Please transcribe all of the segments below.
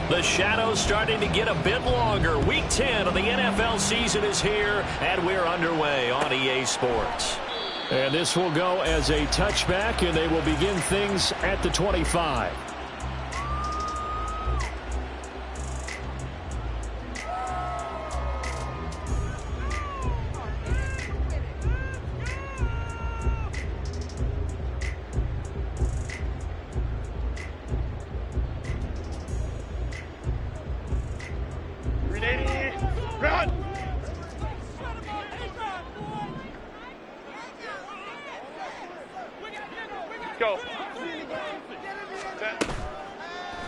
The shadow's starting to get a bit longer. Week 10 of the NFL season is here, and we're underway on EA Sports. And this will go as a touchback, and they will begin things at the 25.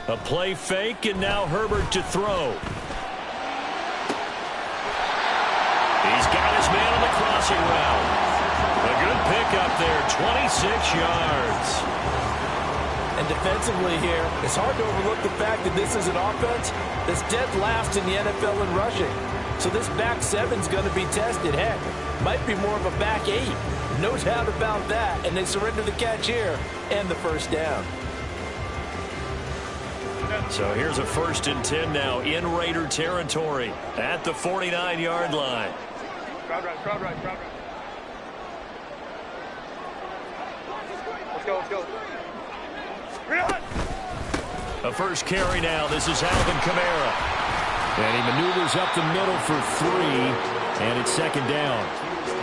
A play fake, and now Herbert to throw. He's got his man on the crossing route. A good pickup there, 26 yards. And defensively here, it's hard to overlook the fact that this is an offense that's dead last in the NFL in rushing. So this back seven's going to be tested. Heck, might be more of a back eight. No doubt about that. And they surrender the catch here and the first down. So here's a 1st and 10 now in Raider territory at the 49-yard line. Crowd right. Let's go. A first carry now. This is Alvin Kamara. And he maneuvers up the middle for 3, and it's 2nd down.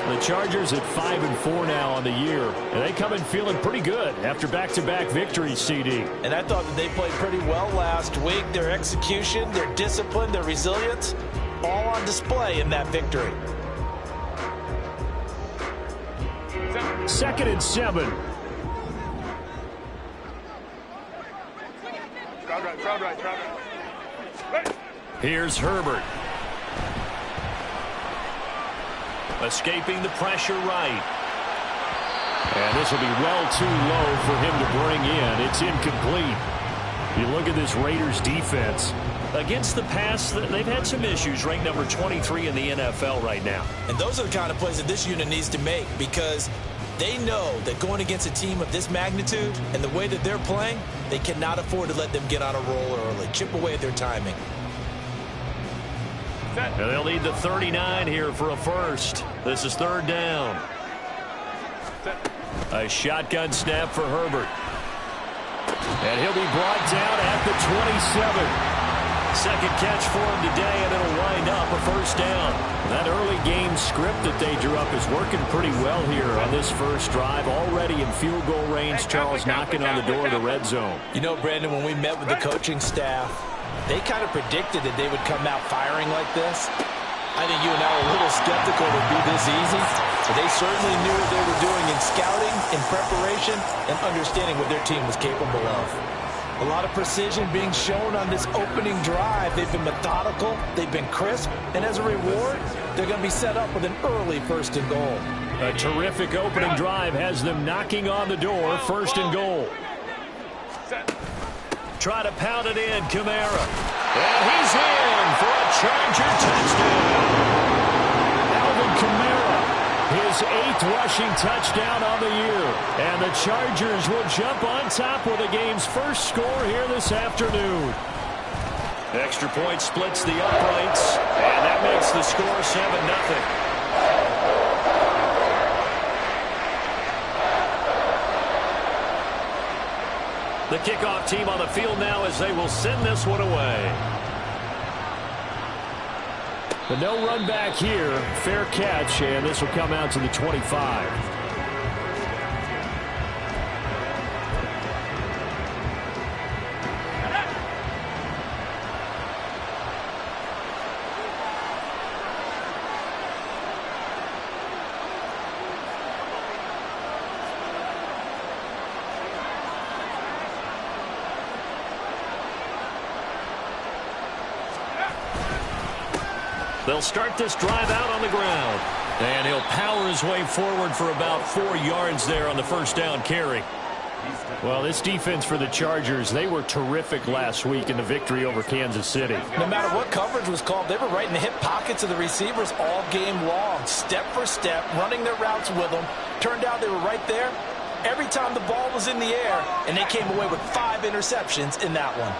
The Chargers at 5-4 now on the year, and they come in feeling pretty good after back-to-back victories, CD. And I thought that they played pretty well last week. Their execution, their discipline, their resilience, all on display in that victory. 2nd and 7. Crowd right. Here's Herbert. Escaping the pressure right. And this will be well too low for him to bring in. It's incomplete. You look at this Raiders defense. Against the pass, they've had some issues, ranked number 23 in the NFL right now. And those are the kind of plays that this unit needs to make, because they know that going against a team of this magnitude and the way that they're playing, they cannot afford to let them get on a roll early. Chip away at their timing. And they'll need the 39 here for a first. This is 3rd down. A shotgun snap for Herbert. And he'll be brought down at the 27. Second catch for him today, and it'll wind up a first down. That early game script that they drew up is working pretty well here on this first drive. Already in field goal range, Charles knocking on the door of the red zone. You know, Brandon, when we met with the coaching staff, they kind of predicted that they would come out firing like this. I think you and I were a little skeptical it would be this easy. But they certainly knew what they were doing in scouting, in preparation, and understanding what their team was capable of. A lot of precision being shown on this opening drive. They've been methodical, they've been crisp, and as a reward, they're going to be set up with an early 1st and goal. A terrific opening drive has them knocking on the door, 1st and goal. Try to pound it in, Kamara. And he's in for a Charger touchdown. Alvin Kamara, his 8th rushing touchdown on the year. And the Chargers will jump on top with the game's first score here this afternoon. Extra point splits the uprights, and that makes the score 7-0. The kickoff team on the field now as they will send this one away. But no run back here. Fair catch, and this will come out to the 25. They'll start this drive out on the ground. And he'll power his way forward for about 4 yards there on the first down carry. Well, this defense for the Chargers, they were terrific last week in the victory over Kansas City. No matter what coverage was called, they were right in the hip pockets of the receivers all game long, step for step, running their routes with them. Turned out they were right there every time the ball was in the air, and they came away with 5 interceptions in that one.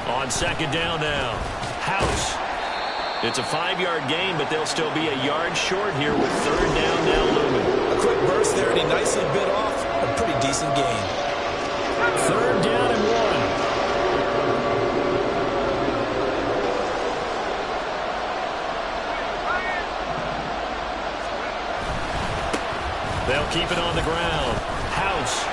On second down now, House. It's a 5-yard gain, but they'll still be a yard short here with third down now looming. A quick burst there, and he nicely bit off a pretty decent gain. Third down and 1. They'll keep it on the ground. House.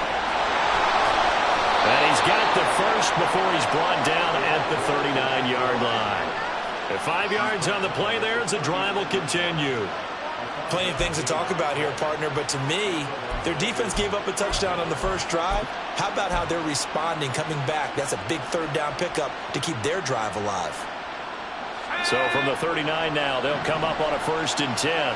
And he's got the first before he's brought down at the 39-yard line. At 5 yards on the play there as the drive will continue. Plenty of things to talk about here, partner, but to me, their defense gave up a touchdown on the first drive. How about how they're responding, coming back? That's a big third down pickup to keep their drive alive. So from the 39 now, they'll come up on a 1st and 10.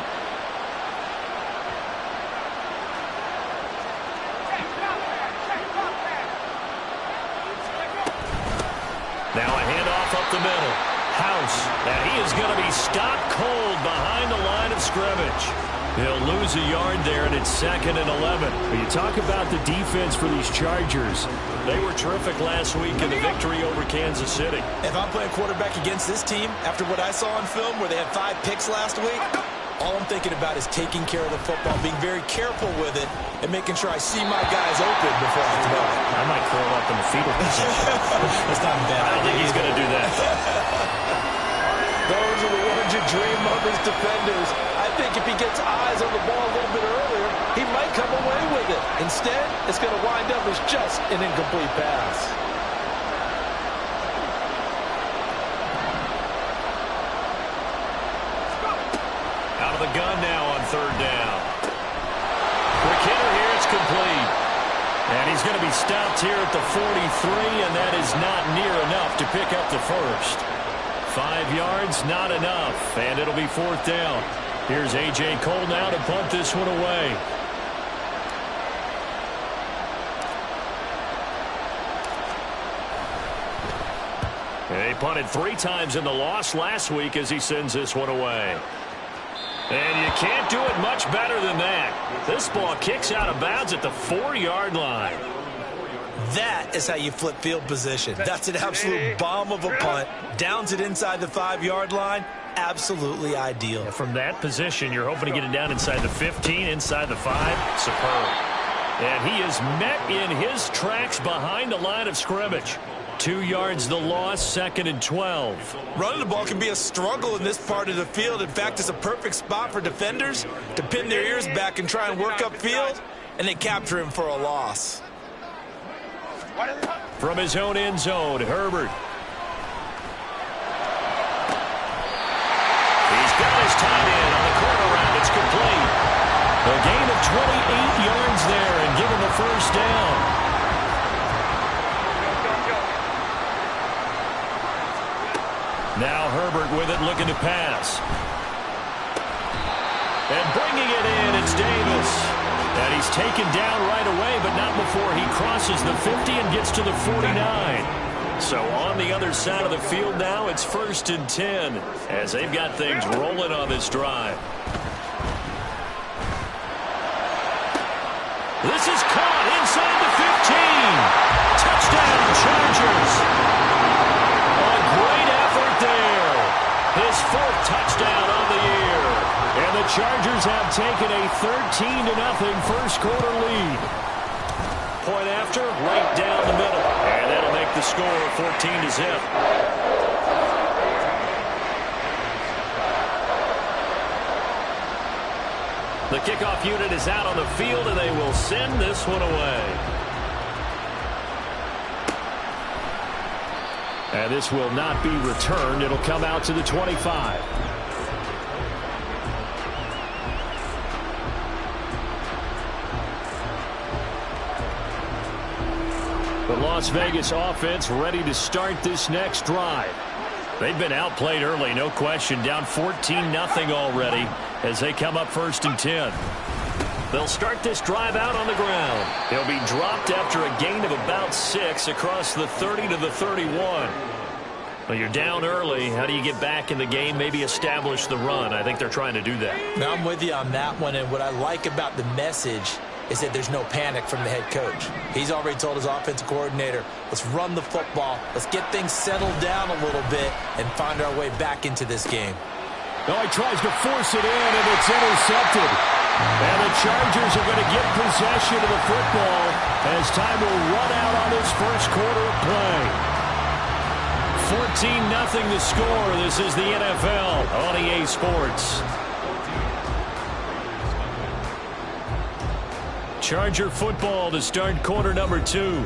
Now a handoff up the middle. House, and he is going to be stopped cold behind the line of scrimmage. He'll lose a yard there, and it's 2nd and 11. When you talk about the defense for these Chargers, they were terrific last week in the victory over Kansas City. If I'm playing quarterback against this team, after what I saw on film where they had 5 picks last week, all I'm thinking about is taking care of the football, being very careful with it, and making sure I see my guys open before I throw it. I might curl up in the fetal position. That's not bad. I don't think he's going to do that. Those are the ones you dream of as defenders. I think if he gets eyes on the ball a little bit earlier, he might come away with it. Instead, it's going to wind up as just an incomplete pass. Out of the gun now on 3rd down. Quick hitter here, it's complete. And he's going to be stopped here at the 43, and that is not near enough to pick up the first. 5 yards, not enough, and it'll be 4th down. Here's A.J. Cole now to punt this one away. They punted 3 times in the loss last week as he sends this one away. And you can't do it much better than that. This ball kicks out of bounds at the 4-yard line. That is how you flip field position. That's an absolute bomb of a punt. Downs it inside the 5-yard line. Absolutely ideal. From that position, you're hoping to get it down inside the 15, inside the 5. Superb. And he is met in his tracks behind the line of scrimmage. 2 yards the loss, 2nd and 12. Running the ball can be a struggle in this part of the field. In fact, it's a perfect spot for defenders to pin their ears back and try and work upfield, and they capture him for a loss. From his own end zone, Herbert. He's got his tight end on the corner route. It's complete. A gain of 28 yards there and given the first down. Now Herbert with it, looking to pass. And bringing it in, it's Davis. And he's taken down right away, but not before he crosses the 50 and gets to the 49. So on the other side of the field now, it's 1st and 10 as they've got things rolling on this drive. This is caught inside the 15. Touchdown, Chargers. A great effort there. His 4th touchdown on the year. And the Chargers have taken a 13-0 first-quarter lead. Point after, right down the middle. And that'll make the score 14-0. The kickoff unit is out on the field, and they will send this one away. And this will not be returned. It'll come out to the 25. The Las Vegas offense ready to start this next drive. They've been outplayed early, no question. Down 14-0 already as they come up 1st and 10. They'll start this drive out on the ground. He'll be dropped after a gain of about 6 across the 30 to the 31. Well, you're down early. How do you get back in the game, maybe establish the run? I think they're trying to do that. Now, I'm with you on that one, and what I like about the message is that there's no panic from the head coach. He's already told his offensive coordinator, let's run the football, let's get things settled down a little bit and find our way back into this game. No, he tries to force it in, and it's intercepted. And the Chargers are going to get possession of the football as time will run out on this first quarter of play. 14-0 the score. This is the NFL on EA Sports. Charger football to start quarter number 2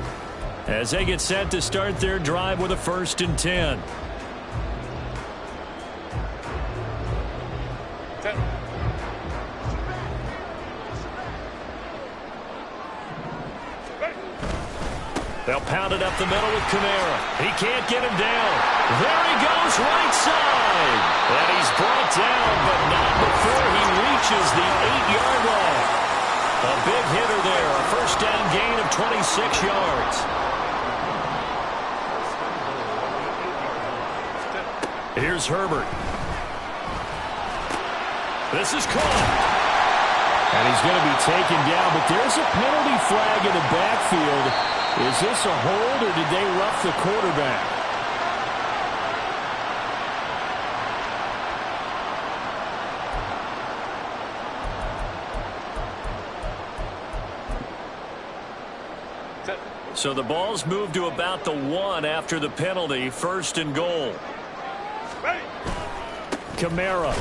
as they get set to start their drive with a 1st and 10. They'll pound it up the middle with Kamara. He can't get him down. There he goes, right side. And he's brought down, but not before he reaches the 8-yard line. A big hitter there. A 1st down gain of 26 yards. Here's Herbert. This is caught. And he's going to be taken down, but there's a penalty flag in the backfield. Is this a hold, or did they rough the quarterback? So the ball's moved to about the 1 after the penalty. 1st and goal. Kamara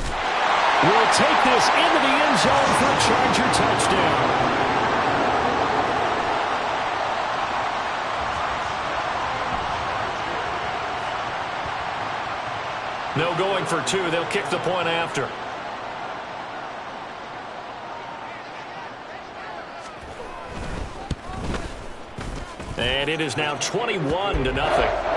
will take this into the end zone for a Charger touchdown. No going for 2. They'll kick the point after. And it is now 21-0.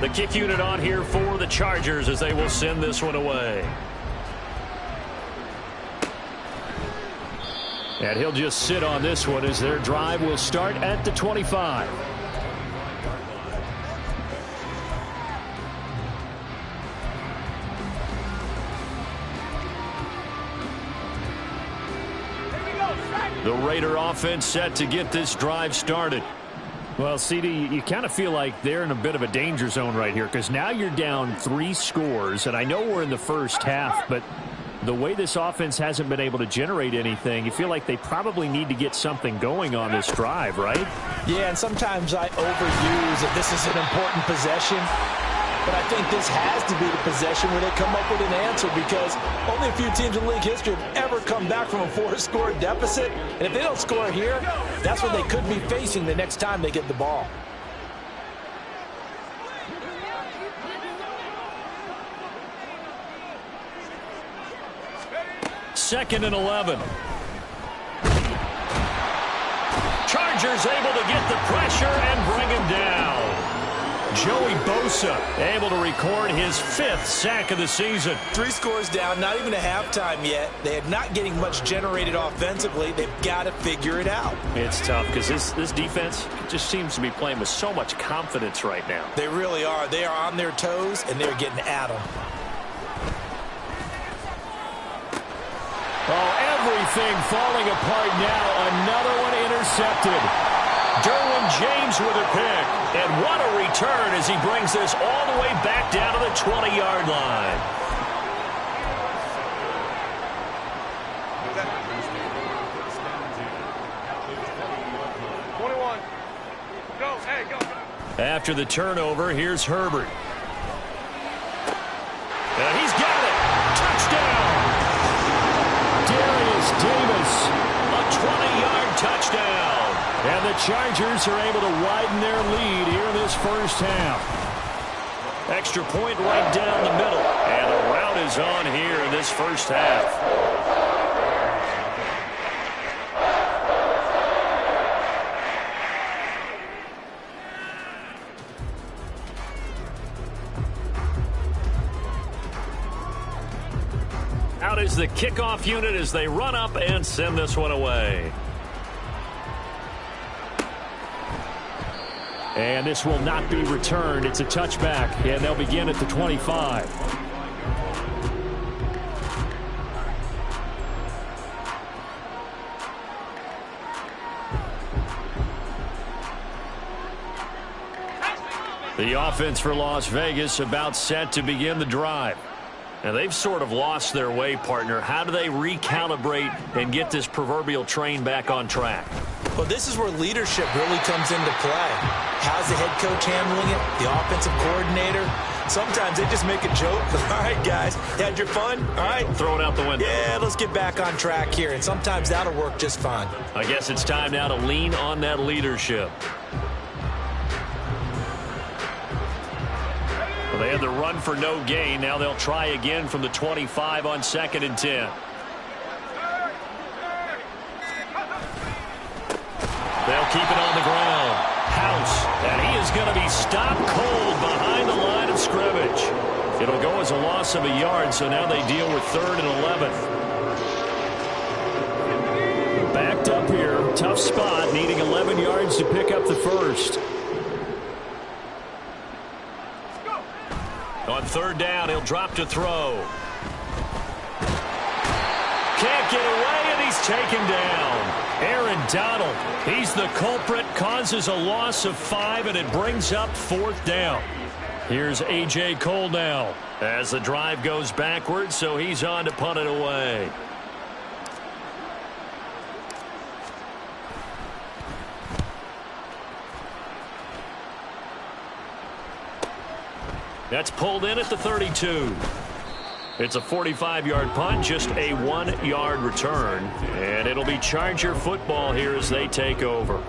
The kick unit on here for the Chargers as they will send this one away. And he'll just sit on this one as their drive will start at the 25. The Raider offense set to get this drive started. Well, CD, you kind of feel like they're in a bit of a danger zone right here because now you're down 3 scores, and I know we're in the first half, but the way this offense hasn't been able to generate anything, you feel like they probably need to get something going on this drive, right? Yeah, and sometimes I overuse that this is an important possession, but I think this has to be the possession where they come up with an answer because only a few teams in league history have ever come back from a 4-score deficit. And if they don't score here, that's what they could be facing the next time they get the ball. Second and 11. Chargers able to get the pressure and bring him down. Joey Bosa able to record his 5th sack of the season. 3 scores down, not even a halftime yet. They are not getting much generated offensively. They've got to figure it out. It's tough because this defense just seems to be playing with so much confidence right now. They really are. They are on their toes, and they're getting at them. Oh, everything falling apart now. Another one intercepted. Derwin James with a pick. And what a return as he brings this all the way back down to the 20-yard line. After the turnover, here's Herbert. And he's got it. Touchdown. Darius Davis, a 20-yard touchdown. And the Chargers are able to widen their lead here in this first half. Extra point right down the middle. And the route is on here in this first half. out is the kickoff unit as they run up and send this one away. And this will not be returned. It's a touchback, and they'll begin at the 25. The offense for Las Vegas about set to begin the drive. Now, they've sort of lost their way, partner. How do they recalibrate and get this proverbial train back on track? Well, this is where leadership really comes into play. How's the head coach handling it? The offensive coordinator? Sometimes they just make a joke. All right, guys, you had your fun? All right. Throw it out the window. Yeah, let's get back on track here. And sometimes that'll work just fine. I guess it's time now to lean on that leadership. Well, they had the run for no gain. Now they'll try again from the 25 on 2nd and 10. They'll keep it on the ground. House, and he is going to be stopped cold behind the line of scrimmage. It'll go as a loss of a yard, so now they deal with 3rd and 11. Backed up here, tough spot, needing 11 yards to pick up the first. On 3rd down, he'll drop to throw. Can't get away, and he's taken down. Aaron Donald, he's the culprit, causes a loss of 5, and it brings up 4th down. Here's A.J. Cole now as the drive goes backwards, so he's on to punt it away. That's pulled in at the 32. It's a 45-yard punt, just a 1-yard return. And it'll be Charger football here as they take over.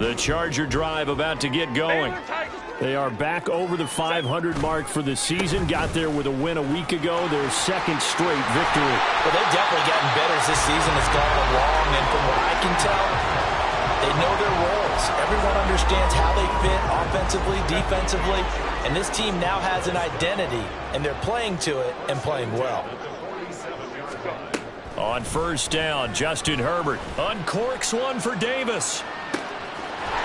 The Charger drive about to get going. They are back over the 500 mark for the season. Got there with a win a week ago. Their 2nd straight victory. Well, they've definitely gotten better as this season has gone along. And from what I can tell, they know their roles. Everyone understands how they fit offensively, defensively. And this team now has an identity, and they're playing to it and playing well. On 1st down, Justin Herbert uncorks one for Davis.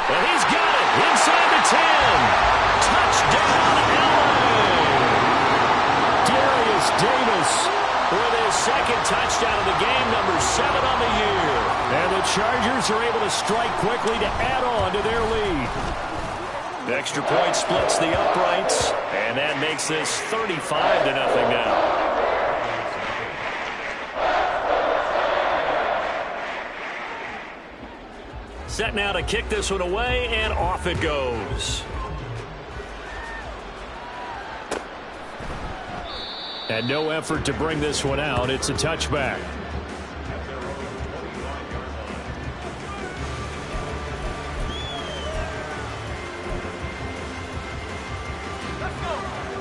And he's got it inside the 10. Touchdown, LA! Darius Davis with his 2nd touchdown of the game, number 7 on the year. And the Chargers are able to strike quickly to add on to their lead. The extra point splits the uprights, and that makes this 35-0 now. Set now to kick this one away, and off it goes. And no effort to bring this one out. It's a touchback.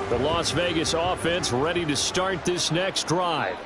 The Las Vegas offense ready to start this next drive.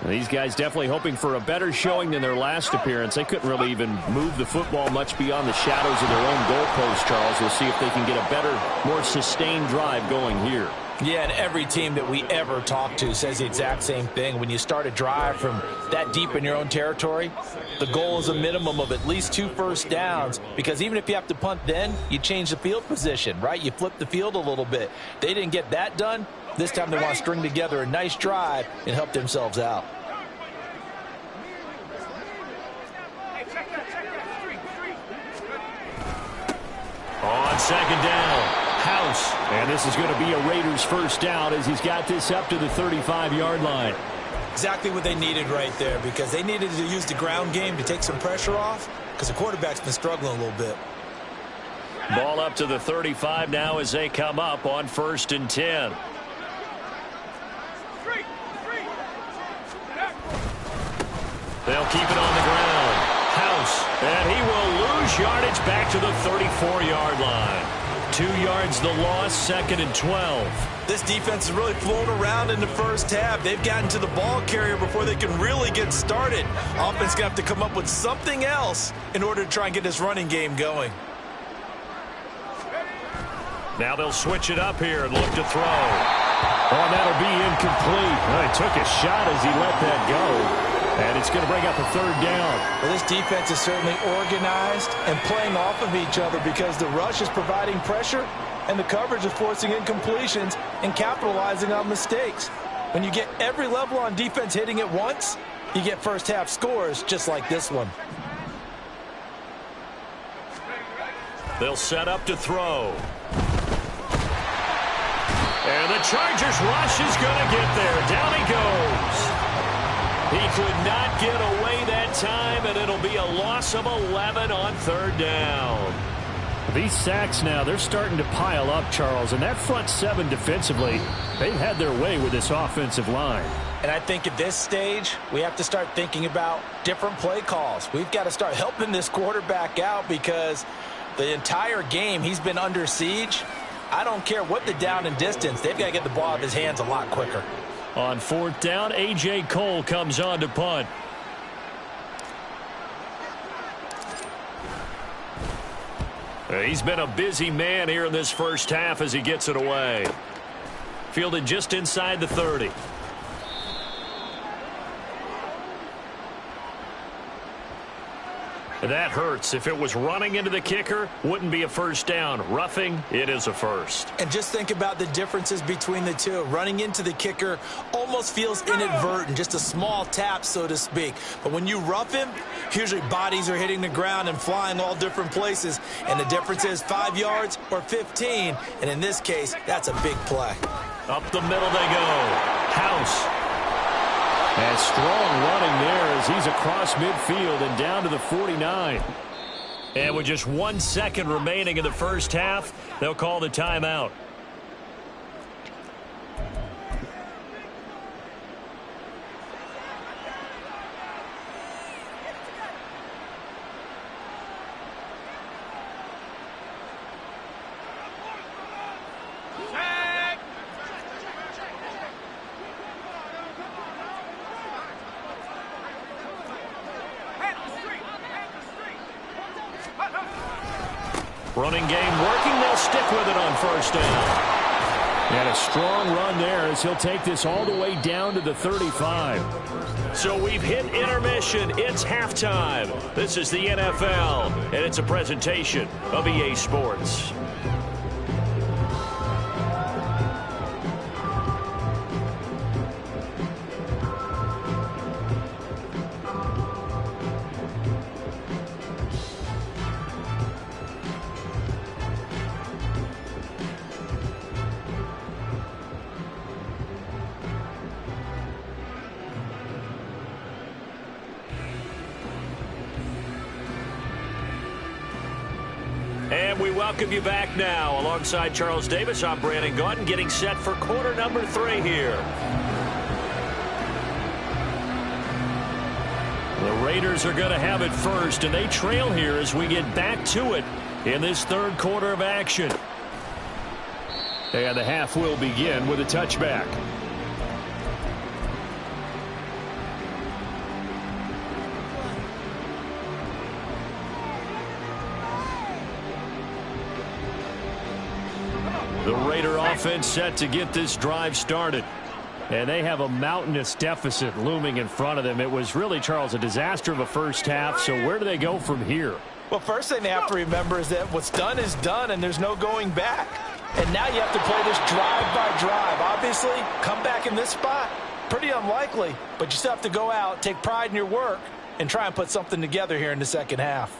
These guys definitely hoping for a better showing than their last appearance. They couldn't really even move the football much beyond the shadows of their own goalpost, Charles. We'll see if they can get a better, more sustained drive going here. Yeah, and every team that we ever talk to says the exact same thing. When you start a drive from that deep in your own territory, the goal is a minimum of at least 2 first downs, because even if you have to punt then, you change the field position, right? You flip the field a little bit. They didn't get that done. This time they want to string together a nice drive and help themselves out. On 2nd down, House. And this is going to be a Raiders 1st down as he's got this up to the 35-yard line. Exactly what they needed right there, because they needed to use the ground game to take some pressure off, because the quarterback's been struggling a little bit. Ball up to the 35 now as they come up on 1st and 10. They'll keep it on the ground. House, and he will lose yardage back to the 34-yard line. 2 yards the loss, 2nd and 12. This defense is really flown around in the first half. They've gotten to the ball carrier before they can really get started. Offense going to have to come up with something else in order to try and get this running game going. Now they'll switch it up here and look to throw. Oh, and that'll be incomplete. Well, he took a shot as he let that go. And it's going to bring up a third down. Well, this defense is certainly organized and playing off of each other because the rush is providing pressure and the coverage is forcing incompletions and capitalizing on mistakes. When you get every level on defense hitting at once, you get first half scores just like this one. They'll set up to throw. And the Chargers rush is going to get there. Down he goes. He could not get away that time, and it'll be a loss of 11 on third down. These sacks now, they're starting to pile up, Charles, and that front seven defensively, they've had their way with this offensive line. And I think at this stage, we have to start thinking about different play calls. We've got to start helping this quarterback out because the entire game he's been under siege. I don't care what the down and distance. They've got to get the ball out of his hands a lot quicker. On fourth down, A.J. Cole comes on to punt. He's been a busy man here in this first half as he gets it away. Fielded just inside the 30. That hurts. If it was running into the kicker, wouldn't be a first down. Roughing, it is a first. And just think about the differences between the two. Running into the kicker almost feels inadvertent, just a small tap, so to speak. But when you rough him, usually bodies are hitting the ground and flying all different places. And the difference is 5 yards or 15. And in this case, that's a big play. Up the middle they go. House. And strong running there as he's across midfield and down to the 49. And with just 1 second remaining in the first half, they'll call the timeout. Running game working. They'll stick with it on first down. And a strong run there as he'll take this all the way down to the 35. So we've hit intermission. It's halftime. This is the NFL, and it's a presentation of EA Sports. And we welcome you back now. Alongside Charles Davis, I'm Brandon Gaudin, getting set for quarter number 3 here. The Raiders are going to have it first, and they trail here as we get back to it in this third quarter of action. And the half will begin with a touchback. The Raider offense set to get this drive started. And they have a mountainous deficit looming in front of them. It was really, Charles, a disaster of a first half. So where do they go from here? Well, first thing they have to remember is that what's done is done, and there's no going back. And now you have to play this drive by drive. Obviously, come back in this spot, pretty unlikely. But you still have to go out, take pride in your work, and try and put something together here in the second half.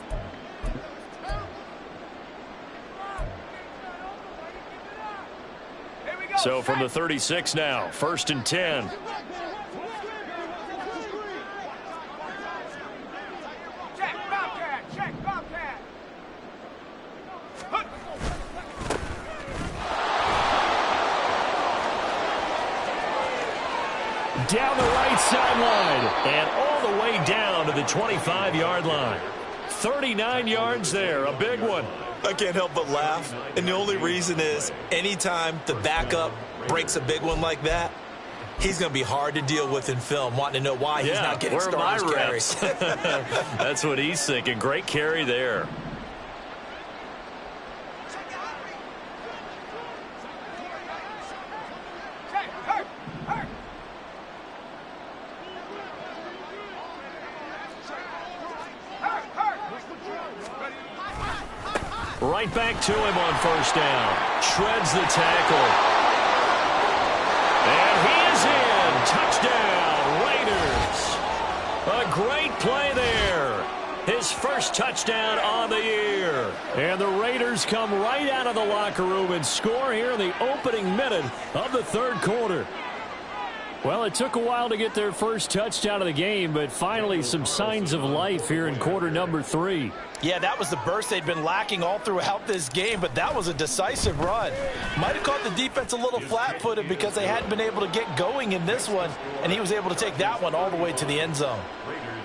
So from the 36 now, 1st and 10. Check, Bobcat, check, Bobcat. Down the right sideline and all the way down to the 25-yard line. 39 yards there, a big one. I can't help but laugh, and the only reason is anytime the backup breaks a big one like that, he's going to be hard to deal with in film, wanting to know why he's not getting starters carries. That's what he's thinking. Great carry there. right back to him on first down. Shreds the tackle. And he is in. Touchdown, Raiders. A great play there. His first touchdown on the year. And the Raiders come right out of the locker room and score here in the opening minute of the third quarter. Well, it took a while to get their first touchdown of the game, but finally some signs of life here in quarter number 3. Yeah, that was the burst they'd been lacking all throughout this game, but that was a decisive run. Might have caught the defense a little flat-footed because they hadn't been able to get going in this one, and he was able to take that one all the way to the end zone.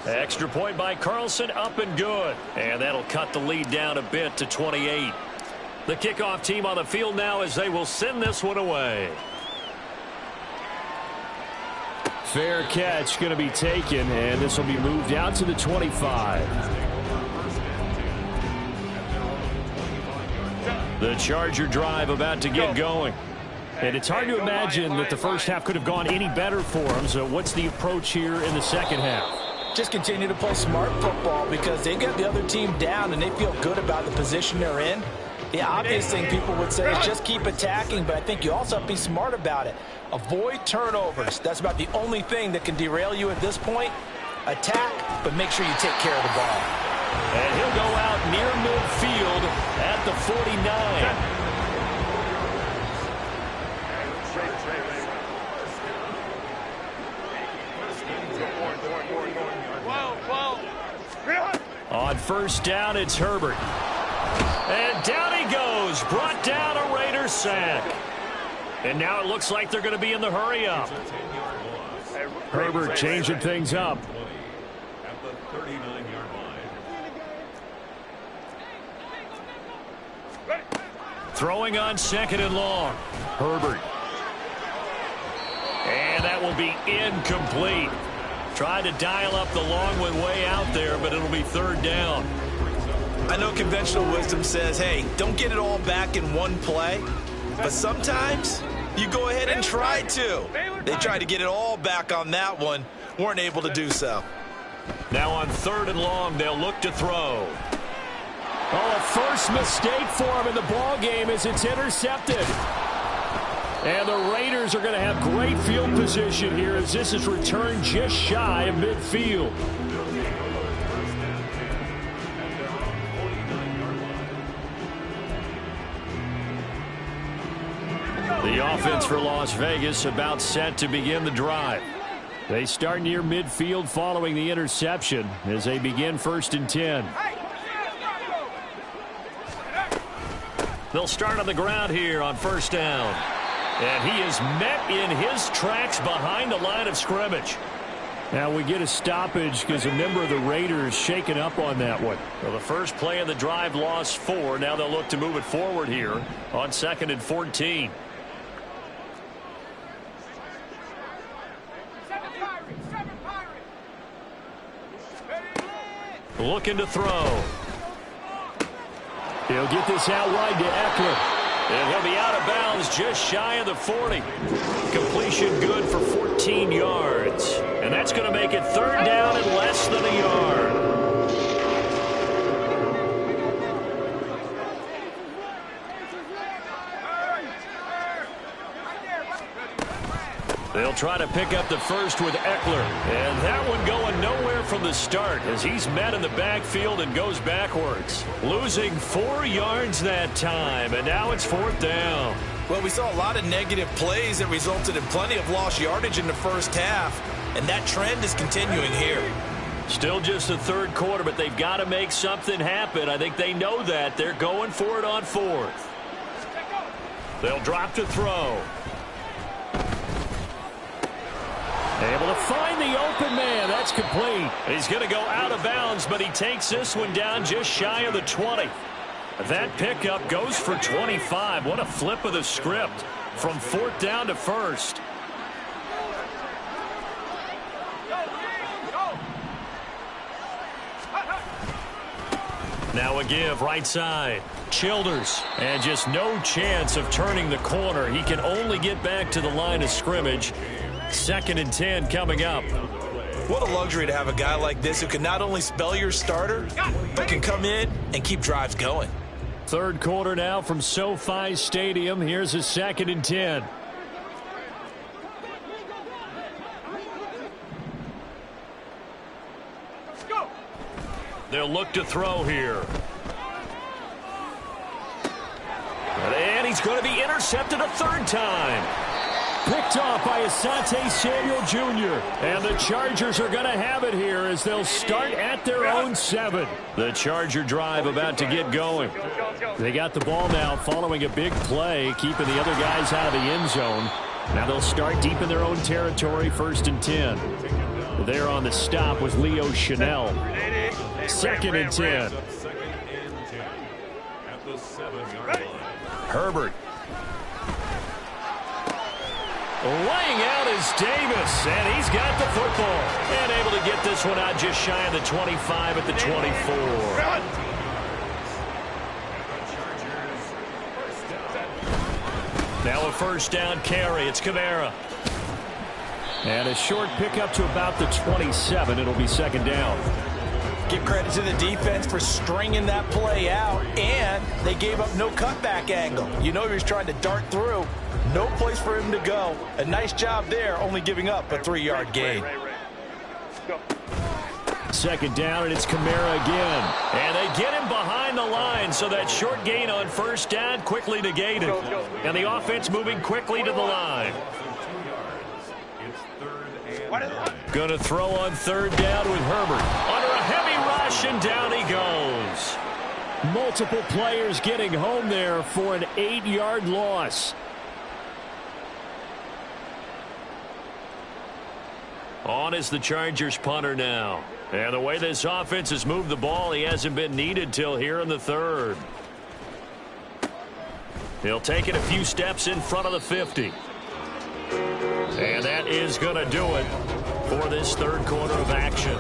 Extra point by Carlson, up and good. And that'll cut the lead down a bit to 28. The kickoff team on the field now as they will send this one away. Fair catch going to be taken, and this will be moved out to the 25. The Charger drive about to get going. And it's hard to imagine that the first half could have gone any better for them. So what's the approach here in the second half? Just continue to play smart football because they got the other team down and they feel good about the position they're in. The obvious thing people would say is just keep attacking, but I think you also have to be smart about it. Avoid turnovers. That's about the only thing that can derail you at this point. Attack, but make sure you take care of the ball. And he'll go out near midfield at the 49. On first down, it's Herbert. And down he goes. Brought down a Raiders sack. And now it looks like they're going to be in the hurry-up. Herbert changing things up. At the 39-yard line. Throwing on second and long. Herbert. And that will be incomplete. Tried to dial up the long one way out there, but it'll be third down. I know conventional wisdom says, hey, don't get it all back in one play. But sometimes you go ahead and try to. They tried to get it all back on that one. Weren't able to do so. Now on third and long, they'll look to throw. Oh, a first mistake for him in the ball game as it's intercepted. And the Raiders are going to have great field position here as this is returned just shy of midfield. The offense for Las Vegas about set to begin the drive. They start near midfield following the interception as they begin first and 10. They'll start on the ground here on first down. And he is met in his tracks behind the line of scrimmage. Now we get a stoppage because a member of the Raiders shaken up on that one. Well, the first play of the drive lost 4. Now they'll look to move it forward here on second and 14. Looking to throw. He'll get this out wide to Eckler. And he'll be out of bounds just shy of the 40. Completion good for 14 yards. And that's going to make it third down and less than a yard. They'll try to pick up the first with Eckler. And that one going nowhere from the start as he's met in the backfield and goes backwards. Losing 4 yards that time, and now it's fourth down. Well, we saw a lot of negative plays that resulted in plenty of lost yardage in the first half, and that trend is continuing here. Still just the third quarter, but they've got to make something happen. I think they know that. They're going for it on fourth. They'll drop to throw. Able to find the open man. That's complete. He's going to go out of bounds, but he takes this one down just shy of the 20. That pickup goes for 25. What a flip of the script from fourth down to first. Now a give right side. Childers. And just no chance of turning the corner. He can only get back to the line of scrimmage. Second and 10 coming up. What a luxury to have a guy like this who can not only spell your starter, but can come in and keep drives going. Third quarter now from SoFi Stadium. Here's a 2nd and 10. They'll look to throw here. And he's going to be intercepted a third time. Picked off by Asante Samuel Jr. And the Chargers are going to have it here as they'll start at their own 7. The Charger drive about to get going. They got the ball now following a big play, keeping the other guys out of the end zone. Now they'll start deep in their own territory, 1st and 10. There on the stop was Leo Chanel. 2nd and 10. At the 7-yard line. Herbert. Laying out is Davis, and he's got the football. And able to get this one out just shy of the 25 at the 24. Now a first down carry. It's Kamara. And a short pickup to about the 27. It'll be 2nd down. Give credit to the defense for stringing that play out, and they gave up no cutback angle. You know he was trying to dart through. No place for him to go. A nice job there, only giving up a 3-yard gain. 2nd down, and it's Kamara again. And they get him behind the line, so that short gain on first down quickly negated. And the offense moving quickly to the line. Going to throw on 3rd down with Herbert. Under a heavy rush, and down he goes. Multiple players getting home there for an 8-yard loss. On is the Chargers punter now. And the way this offense has moved the ball, he hasn't been needed till here in the 3rd. He'll take it a few steps in front of the 50. And that is going to do it for this 3rd quarter of action.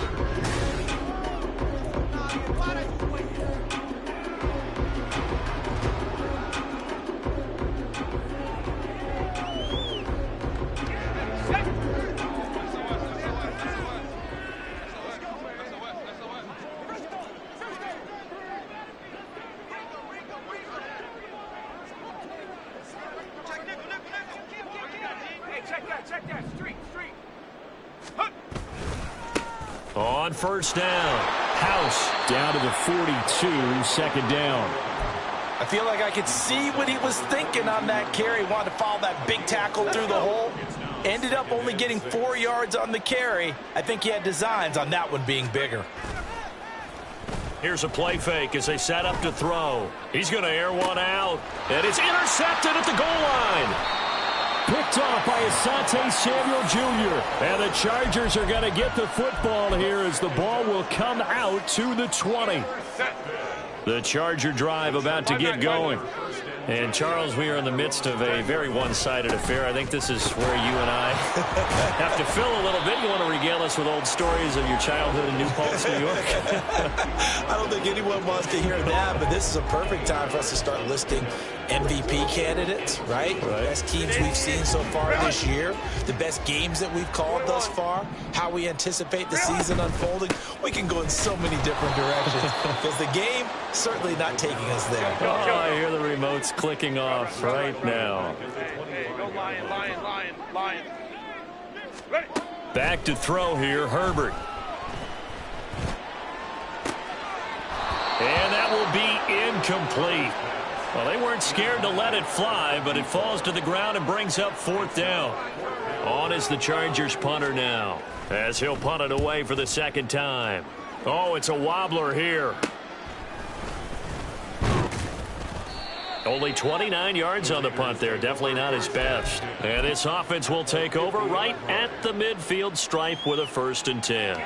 On first down, House down to the 42, 2nd down. I feel like I could see what he was thinking on that carry. Wanted to follow that big tackle through the hole. Ended up only getting 4 yards on the carry. I think he had designs on that one being bigger. Here's a play fake as they set up to throw. He's going to air one out, and it's intercepted at the goal line. Picked off by Asante Samuel Jr. And the Chargers are going to get the football here as the ball will come out to the 20. The Charger drive about to get going. And, Charles, we are in the midst of a very one-sided affair. I think this is where you and I have to fill a little bit. You want to regale us with old stories of your childhood in New Paltz, New York? I don't think anyone wants to hear that, but this is a perfect time for us to start listing MVP candidates, right? The best teams we've seen so far this year, the best games that we've called thus far, how we anticipate the season unfolding. We can go in so many different directions because the game certainly not taking us there. Oh, I hear the remotes clicking off right now. Go Lion, Lion, Lion, Lion. Ready. Back to throw here, Herbert. And that will be incomplete. Well, they weren't scared to let it fly, but it falls to the ground and brings up 4th down. On is the Chargers punter now, as he'll punt it away for the 2nd time. Oh, it's a wobbler here. Only 29 yards on the punt there. Definitely not his best. And this offense will take over right at the midfield stripe with a 1st and 10.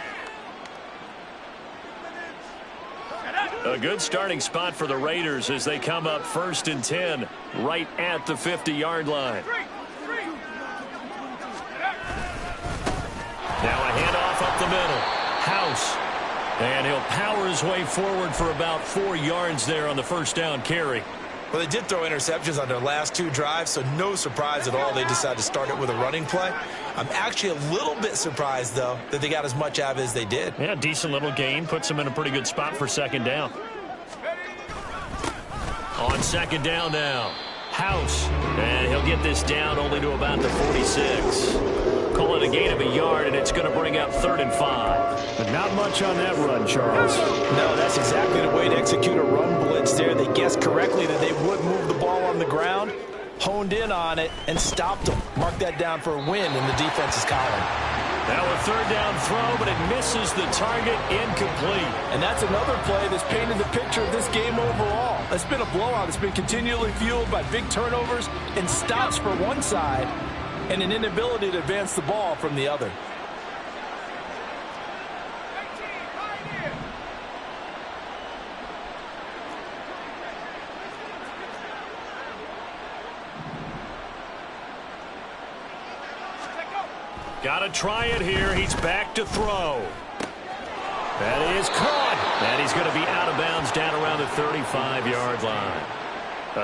A good starting spot for the Raiders as they come up 1st and 10 right at the 50-yard line. Now a handoff up the middle. House. And he'll power his way forward for about 4 yards there on the first down carry. Well, they did throw interceptions on their last 2 drives, so no surprise at all they decided to start it with a running play. I'm actually a little bit surprised, though, that they got as much out of it as they did. Yeah, decent little gain. Puts them in a pretty good spot for 2nd down. On second down now, House. And he'll get this down only to about the 46. Call it a gain of a yard, and it's going to bring up 3rd and 5. But not much on that run, Charles. No, that's exactly the way to execute a run blitz there. They guessed correctly that they would move the ball on the ground, honed in on it, and stopped them. Mark that down for a win in the defense's column. Now a 3rd down throw, but it misses the target, incomplete. And that's another play that's painted the picture of this game overall. It's been a blowout. It's been continually fueled by big turnovers and stops for one side and an inability to advance the ball from the other. Got to try it here. He's back to throw. That is caught. And he's going to be out of bounds down around the 35-yard line.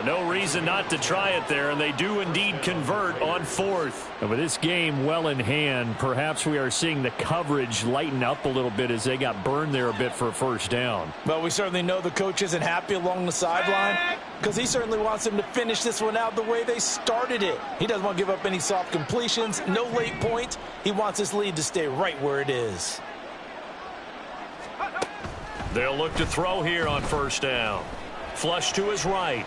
No reason not to try it there, and they do indeed convert on 4th. And with this game well in hand, perhaps we are seeing the coverage lighten up a little bit as they got burned there a bit for a 1st down. Well, we certainly know the coach isn't happy along the sideline because he certainly wants them to finish this one out the way they started it. He doesn't want to give up any soft completions, no late points. He wants his lead to stay right where it is. They'll look to throw here on 1st down. Flush to his right.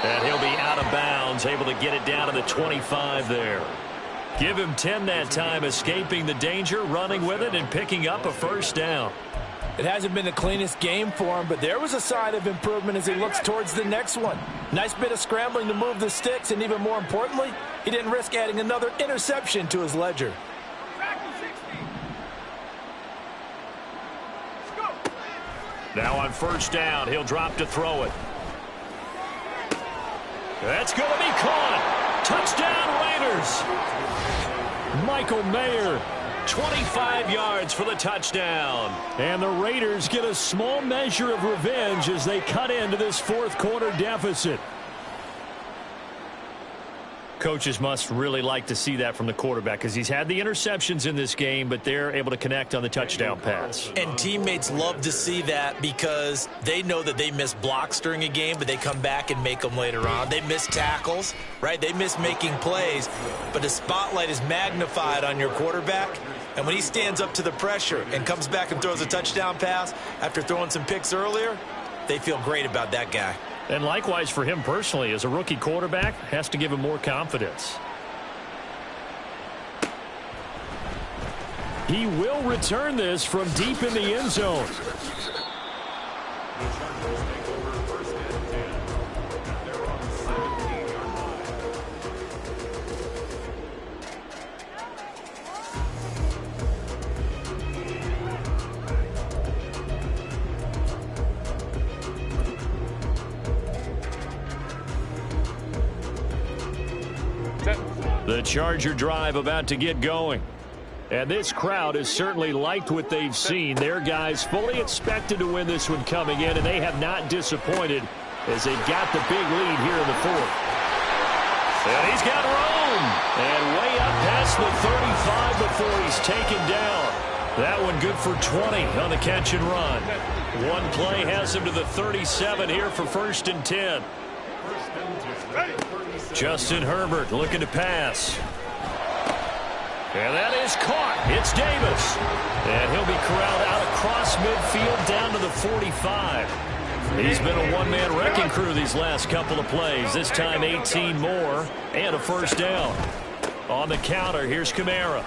And he'll be out of bounds, able to get it down to the 25 there. Give him 10 that time, escaping the danger, running with it, and picking up a 1st down. It hasn't been the cleanest game for him, but there was a sign of improvement as he looks towards the next one. Nice bit of scrambling to move the sticks, and even more importantly, he didn't risk adding another interception to his ledger. Now on 1st down, he'll drop to throw it. That's going to be caught. Touchdown, Raiders. Michael Mayer. 25 yards for the touchdown. And the Raiders get a small measure of revenge as they cut into this 4th quarter deficit. Coaches must really like to see that from the quarterback because he's had the interceptions in this game, but they're able to connect on the touchdown pass. And teammates love to see that because they know that they miss blocks during a game, but they come back and make them later on. They miss tackles, right? They miss making plays, but the spotlight is magnified on your quarterback. And when he stands up to the pressure and comes back and throws a touchdown pass after throwing some picks earlier, they feel great about that guy. And likewise for him personally, as a rookie quarterback, has to give him more confidence. He will return this from deep in the end zone. The Charger drive about to get going. And this crowd has certainly liked what they've seen. Their guys fully expected to win this one coming in, and they have not disappointed as they got the big lead here in the 4th. And he's got room. And way up past the 35 before he's taken down. That one good for 20 on the catch and run. One play has him to the 37 here for 1st and 10. Justin Herbert looking to pass. And that is caught. It's Davis. And he'll be corralled out across midfield down to the 45. He's been a one-man wrecking crew these last couple of plays. This time 18 more and a 1st down. On the counter, here's Kamara.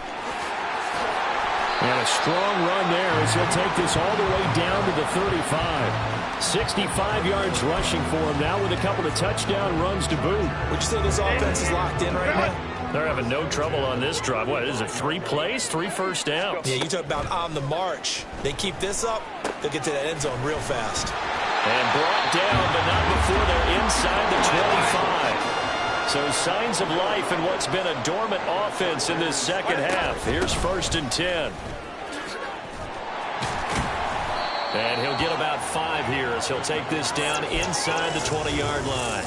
And a strong run there as he'll take this all the way down to the 35. 65 yards rushing for him now with a couple of touchdown runs to boot. Would you say this offense is locked in right now? They're having no trouble on this drive. What is it, 3 plays, 3 first downs? Yeah, you talk about on the march. They keep this up, they'll get to that end zone real fast. And brought down, but not before they're inside the 25. So signs of life in what's been a dormant offense in this second half. Here's 1st and 10. And he'll get about 5 here as he'll take this down inside the 20-yard line.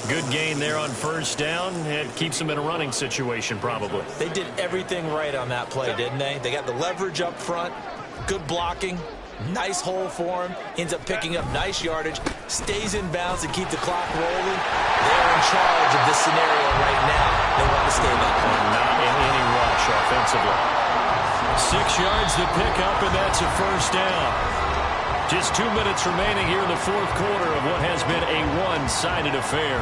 Good gain there on 1st down. It keeps them in a running situation probably. They did everything right on that play, didn't they? They got the leverage up front, good blocking, Nice hole for him. Ends up picking up nice yardage. Stays in bounds to keep the clock rolling. They're in charge of this scenario right now. They want to stay that point. Not in any rush offensively. 6 yards to pick up, and that's a first down. Just 2 minutes remaining here in the fourth quarter of what has been a one-sided affair.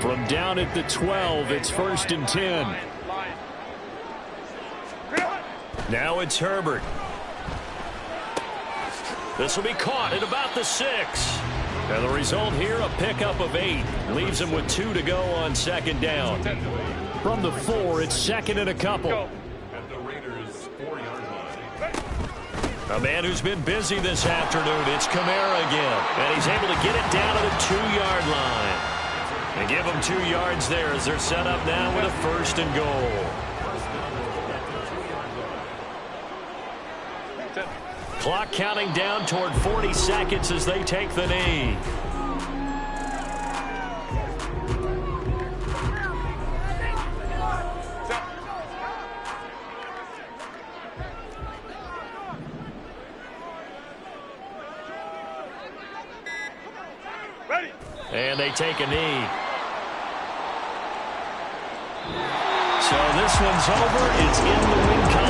From down at the 12, it's 1st and 10. Now it's Herbert. This will be caught at about the 6. And the result here, a pickup of 8. Leaves him with 2 to go on 2nd down. From the 4, it's 2nd and a couple. At the Raiders' 4-yard line. A man who's been busy this afternoon, it's Kamara again. And he's able to get it down to the 2-yard line. They give them 2 yards there as they're set up now with a 1st and goal. Clock counting down toward 40 seconds as they take the knee. And they take a knee. So this one's over. It's in the win column.